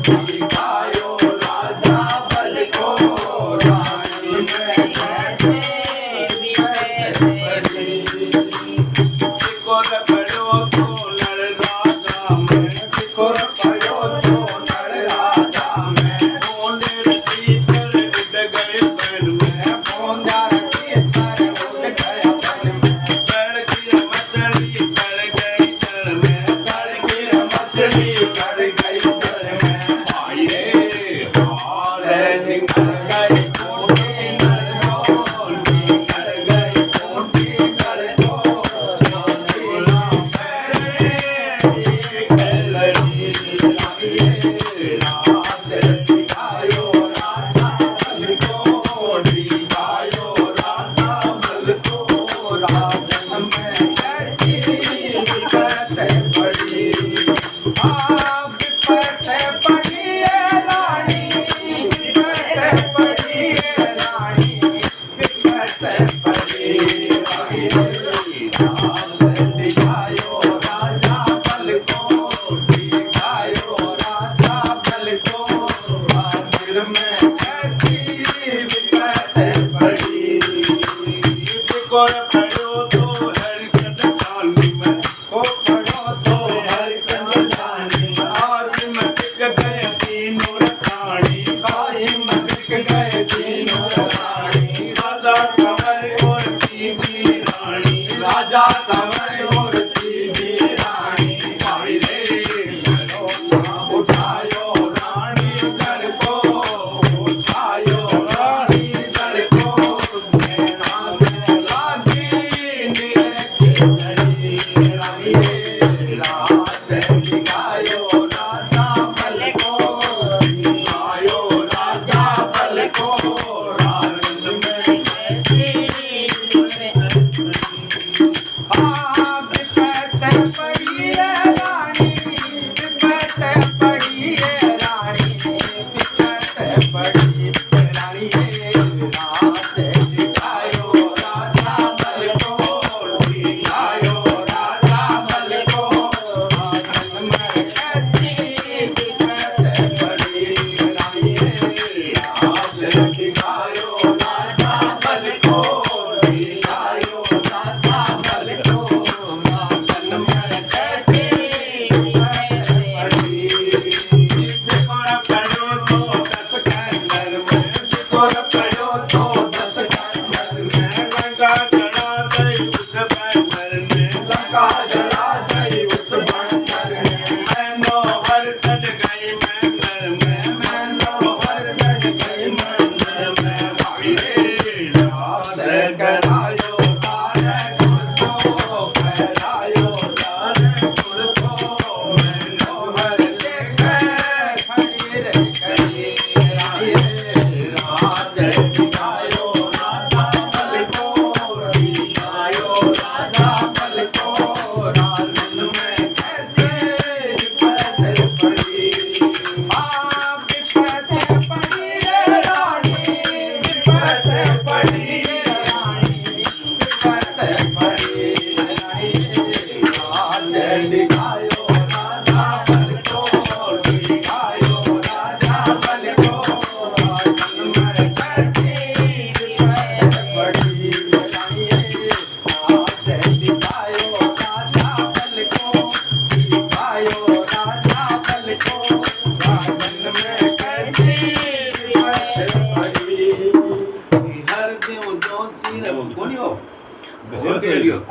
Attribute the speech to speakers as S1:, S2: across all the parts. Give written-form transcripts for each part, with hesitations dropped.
S1: दिखायो राजा बल को रानी में कैसे बड़ी सिकोर पड़ो तो लड़ राजा में सिकोर पड़ो तो लड़ राजा में बोंदे तीतर उड़ गए पैर में बोंदा तीतर उड़ गया पैर में कड़ की मछली कड़ गई जल में कड़ की मछली कड़ गई जल में आई रे हाल निकल गई कोटी नरकोल निकल गई कोटी नरकोल चोला पैरे कलरी रात दिखायो राजा बल को दिखायो राजा बल को राजन में कैसी विपत पड़ी विपत पड़ी है रानी विपत पड़ी है रानी विपत पड़ी रात दिखायो राजा बल को दिखायो राजा बल को दिल में कैसी विपत पड़ी सिकोर पड़ो तो हरकत डाली में को पड़ो तो हरकत डाली आज में टिक गए तीनों रानी कायम में टिक गए तीनों रानी राजा कंवर और सीधी रानी राजा कंवर और सीधी रानी भाई रे चलो उठायो रानी घर को उठायो रानी घर को नैना से लागी नीले की लड़ी रानी रे रात दिखायो राजा बल को दिखायो राजा बल को राजन में कैसी विपत पड़ी है रानी विपत पड़ी है रानी विपत पड़ी है रानी रात दिखायो राजा बल को दिखायो राजा बल को राजन में कैसी विपत पड़ी रानी रात दिखायो राजा बल को दिखायो राजा बल को राजन में कैसी विपत पड़ी सिकोर पड़ो तो दस कंकर में सिकोर पड़ो तो दस कंकर में लंका जला गई उस बंदर में लंका जला गई उस बंदर में मैनो हर कट गई मंदिर में मैनो हर कट गई मंदिर में भाई रे रात करायो तारे कुल को फैलायो तारे कुल को मैनो हर देखे खड़ी रे खड़ी रानी रे रात दिखायो राजा बल को दिखायो राजा बल को राजन में कैसे विपत पड़ी विपत पड़ी है रानी विपत पड़ी है रानी विपत पड़ी है रानी रात दिखायो राजा बल को दिखायो राजा बल को राजन में कैसी विपत पड़ी है रानी रात दिखायो राजा बल को दिखायो राजा बल को राजन में कैसी विपत पड़ी हर देव ज्योति रे कोनी हो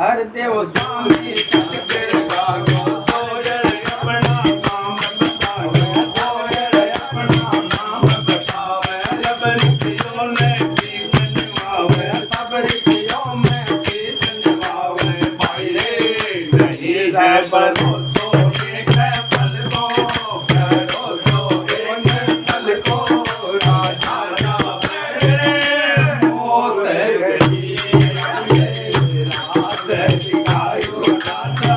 S1: हर देव स्वामी सतके जागो सोयर अपना नाम बतावे सोयर अपना नाम बतावे लबरियों ने कीर्तन गावे सबरियों में कीर्तन गावे भाई रे नहीं है भरोसो एक है बल को भरोसो एक है बल को राजा मेरे मोत गई रात दिखायो राजा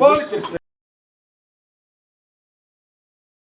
S1: बोल कृष्ण